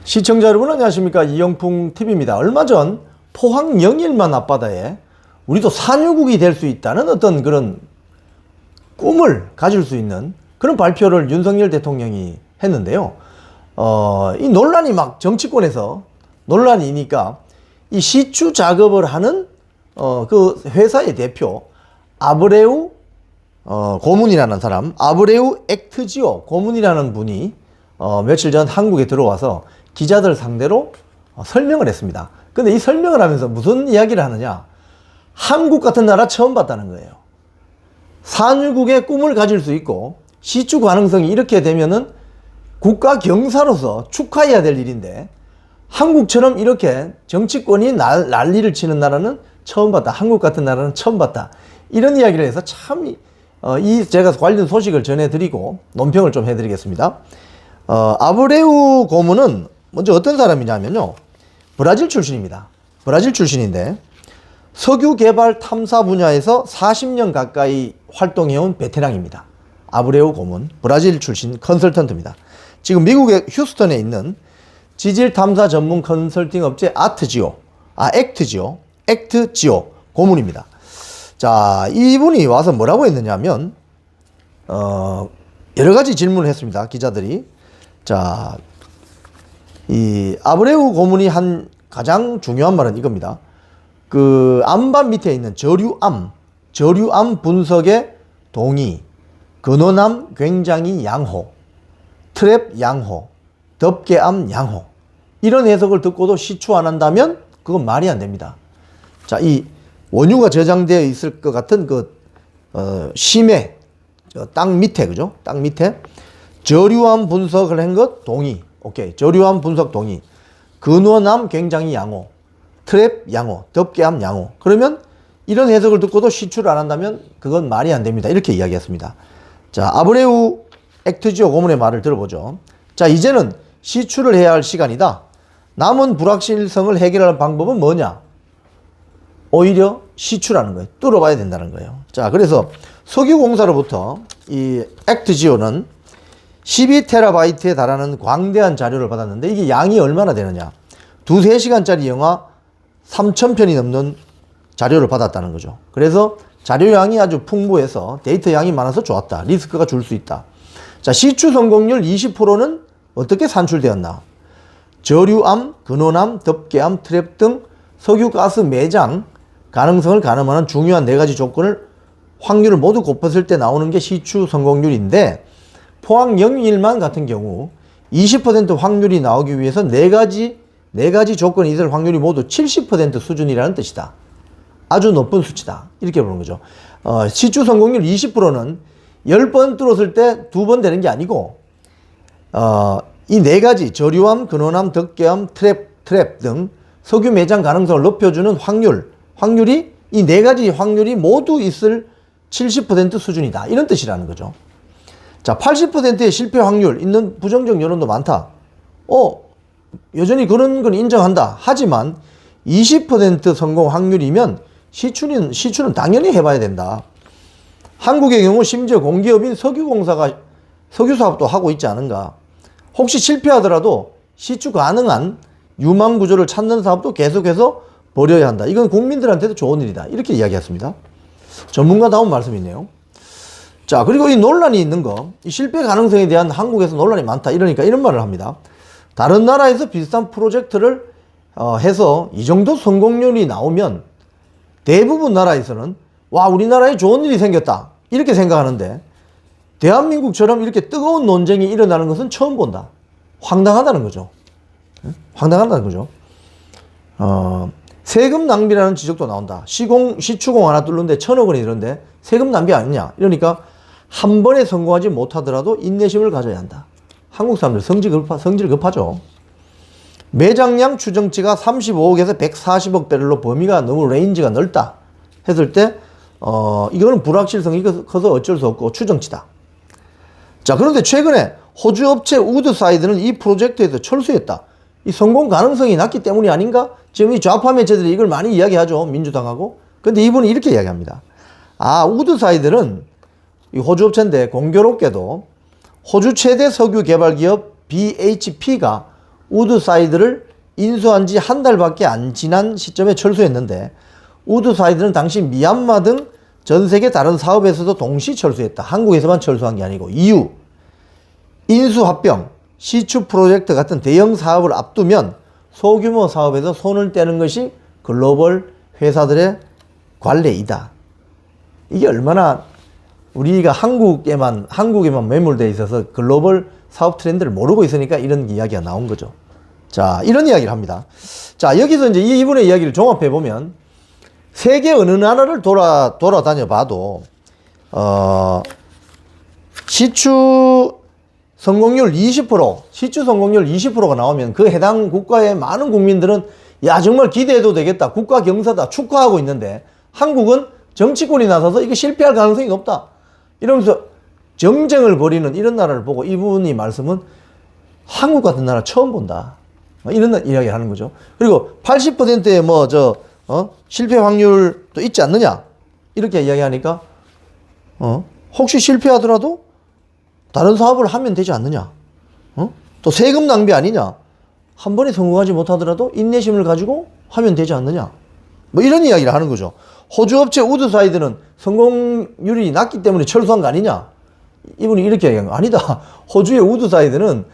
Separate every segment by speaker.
Speaker 1: 시청자 여러분 안녕하십니까. 이영풍 TV입니다. 얼마 전 포항 영일만 앞바다에 우리도 산유국이 될 수 있다는 어떤 그런 꿈을 가질 수 있는 그런 발표를 윤석열 대통령이 했는데요. 이 논란이 막 정치권에서 논란이니까 이 시추 작업을 하는 그 회사의 대표 아브레우 고문이라는 사람, 아브레우 액트지오 고문이라는 분이 며칠 전 한국에 들어와서 기자들 상대로 설명을 했습니다. 근데 이 설명을 하면서 무슨 이야기를 하느냐? 한국 같은 나라 처음 봤다는 거예요. 산유국의 꿈을 가질 수 있고 시추 가능성이 이렇게 되면은 국가 경사로서 축하해야 될 일인데 한국처럼 이렇게 정치권이 난리를 치는 나라는 처음 봤다. 한국 같은 나라는 처음 봤다. 이런 이야기를 해서 참 제가 관련 소식을 전해드리고 논평을 좀 해드리겠습니다. 아브레우 고문은 먼저 어떤 사람이냐면요. 브라질 출신입니다. 브라질 출신인데 석유 개발 탐사 분야에서 40년 가까이 활동해온 베테랑입니다. 아브레우 고문, 브라질 출신 컨설턴트입니다. 지금 미국의 휴스턴에 있는 지질 탐사 전문 컨설팅 업체 액트지오 고문입니다. 자, 이분이 와서 뭐라고 했느냐면 여러 가지 질문을 했습니다. 기자들이. 자, 이 아브레우 고문이 한 가장 중요한 말은 이겁니다. 그 암반 밑에 있는 저류암 분석의 동의, 근원암 굉장히 양호, 트랩 양호, 덮개암 양호, 이런 해석을 듣고도 시추 안 한다면 그건 말이 안 됩니다. 자, 이 원유가 저장되어 있을 것 같은 심해 땅 밑에, 그죠? 땅 밑에 저류암 분석을 한 것 동의. 오케이. 저류암 분석 동의. 근원암 굉장히 양호, 트랩 양호, 덮개암 양호. 그러면 이런 해석을 듣고도 시추를 안 한다면 그건 말이 안 됩니다. 이렇게 이야기했습니다. 자, 아브레우 액트지오 고문의 말을 들어보죠. 자, 이제는 시추를 해야 할 시간이다. 남은 불확실성을 해결할 방법은 뭐냐? 오히려 시추라는 거예요. 뚫어봐야 된다는 거예요. 자, 그래서 석유공사로부터 이 액트지오는 12TB에 달하는 광대한 자료를 받았는데 이게 양이 얼마나 되느냐? 2-3시간짜리 영화 3,000편이 넘는 자료를 받았다는 거죠. 그래서 자료량이 아주 풍부해서 데이터 양이 많아서 좋았다. 리스크가 줄 수 있다. 자, 시추 성공률 20%는 어떻게 산출되었나? 저류암, 근원암, 덮개암, 트랩 등 석유가스 매장 가능성을 가늠하는 중요한 4가지 조건을 확률을 모두 곱했을 때 나오는 게 시추 성공률인데 포항 영일만 같은 경우 20% 확률이 나오기 위해서 4가지 조건이 있을 확률이 모두 70% 수준이라는 뜻이다. 아주 높은 수치다. 이렇게 보는 거죠. 시추 성공률 20%는 10번 뚫었을 때 2번 되는 게 아니고 이 4가지 저류암, 근원암, 덮개암, 트랩 등 석유 매장 가능성을 높여주는 확률이 이 4가지 확률이 모두 있을 70% 수준이다. 이런 뜻이라는 거죠. 자, 80%의 실패 확률 있는 부정적 여론도 많다. 여전히 그런 건 인정한다. 하지만 20% 성공 확률이면 시추는 당연히 해봐야 된다. 한국의 경우 심지어 공기업인 석유공사가 석유 사업도 하고 있지 않은가. 혹시 실패하더라도 시추 가능한 유망 구조를 찾는 사업도 계속해서 벌여야 한다. 이건 국민들한테도 좋은 일이다. 이렇게 이야기했습니다. 전문가다운 말씀이네요. 자, 그리고 이 논란이 있는 거, 이 실패 가능성에 대한 한국에서 논란이 많다. 이러니까 이런 말을 합니다. 다른 나라에서 비슷한 프로젝트를 해서 이 정도 성공률이 나오면 대부분 나라에서는 와, 우리나라에 좋은 일이 생겼다. 이렇게 생각하는데 대한민국처럼 이렇게 뜨거운 논쟁이 일어나는 것은 처음 본다. 황당하다는 거죠. 황당하다는 거죠. 세금 낭비라는 지적도 나온다. 시추공 하나 뚫는데 1,000억 원이 이런데 세금 낭비 아니냐. 이러니까 한 번에 성공하지 못하더라도 인내심을 가져야 한다. 한국 사람들 성질 급하죠. 매장량 추정치가 35억에서 140억 배럴로 범위가 너무 레인지가 넓다 했을 때 이거는 불확실성이 커서 어쩔 수 없고 추정치다. 자, 그런데 최근에 호주 업체 우드사이드는 이 프로젝트에서 철수했다. 이 성공 가능성이 낮기 때문이 아닌가? 지금 이 좌파 매체들이 이걸 많이 이야기하죠. 민주당하고. 근데 이분이 이렇게 이야기합니다. 우드사이드는 이 호주 업체인데 공교롭게도 호주 최대 석유 개발 기업 BHP가 우드사이드를 인수한 지 한 달밖에 안 지난 시점에 철수했는데 우드사이드는 당시 미얀마 등 전 세계 다른 사업에서도 동시 철수했다. 한국에서만 철수한 게 아니고. 이유, 인수합병, 시추 프로젝트 같은 대형 사업을 앞두면 소규모 사업에서 손을 떼는 것이 글로벌 회사들의 관례이다. 이게 얼마나 우리가 한국에만 매몰되어 있어서 글로벌 사업 트렌드를 모르고 있으니까 이런 이야기가 나온 거죠. 자, 이런 이야기를 합니다. 자, 여기서 이제 이분의 이야기를 종합해 보면 세계 어느 나라를 돌아다녀 봐도 시추 성공률 20%가 나오면 그 해당 국가의 많은 국민들은 야, 정말 기대해도 되겠다. 국가 경사다. 축하하고 있는데 한국은 정치권이 나서서 이게 실패할 가능성이 높다. 이러면서 정쟁을 벌이는 이런 나라를 보고 이분이 말씀은 한국 같은 나라 처음 본다. 이런 이야기를 하는 거죠. 그리고 80%의 실패 확률도 있지 않느냐. 이렇게 이야기하니까, 혹시 실패하더라도 다른 사업을 하면 되지 않느냐. 또 세금 낭비 아니냐. 한 번에 성공하지 못하더라도 인내심을 가지고 하면 되지 않느냐. 뭐 이런 이야기를 하는 거죠. 호주 업체 우드사이드는 성공률이 낮기 때문에 철수한 거 아니냐. 이분이 이렇게 얘기한 거 아니다. 호주의 우드사이드는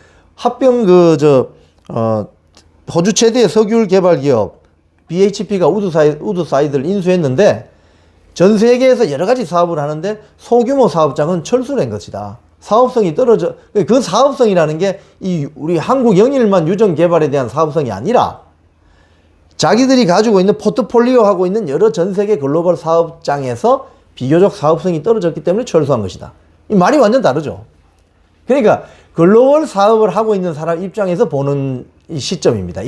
Speaker 1: 호주 최대의 석유를 개발 기업 BHP가 우드사이드를 인수했는데 전 세계에서 여러 가지 사업을 하는데 소규모 사업장은 철수를 한 것이다. 사업성이 떨어져, 그 사업성이라는 게 우리 한국 영일만 유전 개발에 대한 사업성이 아니라 자기들이 가지고 있는 포트폴리오 하고 있는 여러 전 세계 글로벌 사업장에서 비교적 사업성이 떨어졌기 때문에 철수한 것이다. 이 말이 완전 다르죠. 그러니까 글로벌 사업을 하고 있는 사람 입장에서 보는 이 시점입니다.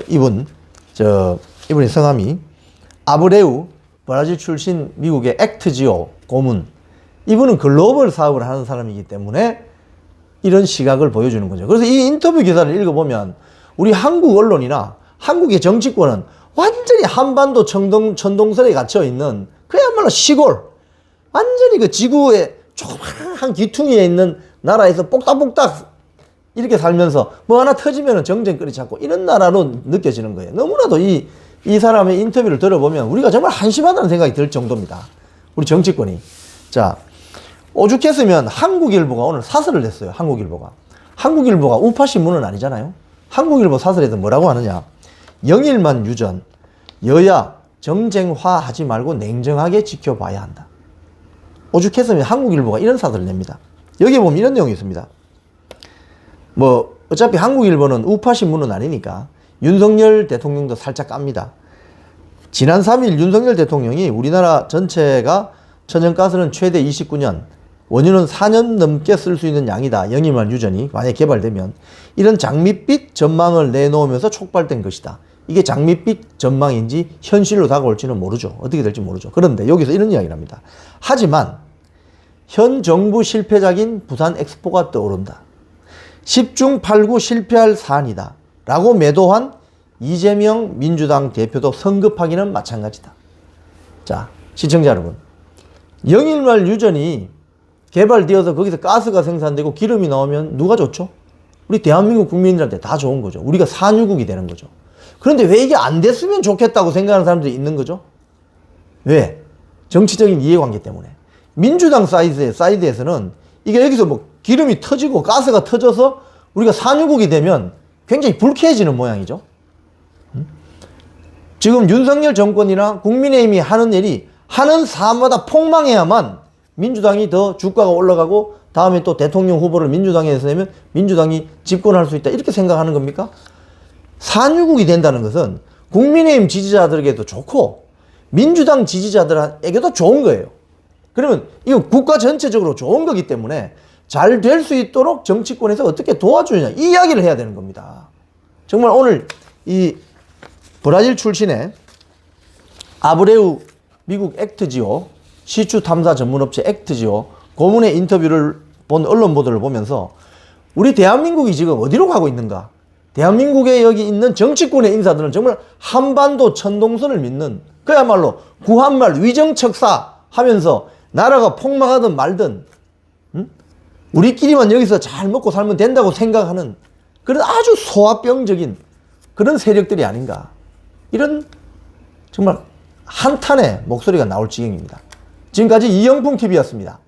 Speaker 1: 이분의 성함이 아브레우, 브라질 출신 미국의 액트지오 고문. 이분은 글로벌 사업을 하는 사람이기 때문에 이런 시각을 보여주는 거죠. 그래서 이 인터뷰 기사를 읽어보면 우리 한국 언론이나 한국의 정치권은 완전히 한반도 천동설에 갇혀있는 그야말로 시골, 완전히 그 지구의 조그마한 기퉁이에 있는 나라에서 똑딱똑딱 이렇게 살면서 뭐 하나 터지면 정쟁거리 찾고 이런 나라로 느껴지는 거예요. 너무나도 이 사람의 인터뷰를 들어보면 우리가 정말 한심하다는 생각이 들 정도입니다. 우리 정치권이. 자, 오죽했으면 한국일보가 오늘 사설을 냈어요. 한국일보가 우파신문은 아니잖아요. 한국일보 사설에서 뭐라고 하느냐. 영일만 유전, 여야 정쟁화하지 말고 냉정하게 지켜봐야 한다. 오죽했으면 한국일보가 이런 사설을 냅니다. 여기에 보면 이런 내용이 있습니다. 어차피 한국일보는 우파신문은 아니니까 윤석열 대통령도 살짝 깝니다. 지난 3일 윤석열 대통령이 우리나라 전체가 천연가스는 최대 29년, 원유는 4년 넘게 쓸 수 있는 양이다. 영일만 유전이 만약에 개발되면 이런 장밋빛 전망을 내놓으면서 촉발된 것이다. 이게 장밋빛 전망인지 현실로 다가올지는 모르죠. 어떻게 될지 모르죠. 그런데 여기서 이런 이야기를 합니다. 하지만 현 정부 실패작인 부산 엑스포가 떠오른다. 10중 8구 실패할 사안이다. 라고 매도한 이재명 민주당 대표도 성급하기는 마찬가지다. 자, 시청자 여러분. 영일말 유전이 개발되어서 거기서 가스가 생산되고 기름이 나오면 누가 좋죠? 우리 대한민국 국민들한테 다 좋은 거죠. 우리가 산유국이 되는 거죠. 그런데 왜 이게 안 됐으면 좋겠다고 생각하는 사람들이 있는 거죠? 왜? 정치적인 이해관계 때문에. 민주당 사이드에서는 이게 여기서 기름이 터지고 가스가 터져서 우리가 산유국이 되면 굉장히 불쾌해지는 모양이죠. 지금 윤석열 정권이나 국민의힘이 하는 일이 하는 사안마다 폭망해야만 민주당이 더 주가가 올라가고 다음에 또 대통령 후보를 민주당에서 내면 민주당이 집권할 수 있다. 이렇게 생각하는 겁니까? 산유국이 된다는 것은 국민의힘 지지자들에게도 좋고 민주당 지지자들에게도 좋은 거예요. 그러면 이거 국가 전체적으로 좋은 거기 때문에 잘 될 수 있도록 정치권에서 어떻게 도와주느냐 이 이야기를 해야 되는 겁니다. 정말 오늘 이 브라질 출신의 아브레우 미국 액트지오 시추 탐사 전문업체 액트지오 고문의 인터뷰를 본 언론 보도를 보면서 우리 대한민국이 지금 어디로 가고 있는가? 대한민국에 여기 있는 정치권의 인사들은 정말 한반도 천동선을 믿는 그야말로 구한말 위정척사 하면서 나라가 폭망하든 말든 우리끼리만 여기서 잘 먹고 살면 된다고 생각하는 그런 아주 소아병적인 그런 세력들이 아닌가. 이런 정말 한탄의 목소리가 나올 지경입니다. 지금까지 이영풍TV였습니다.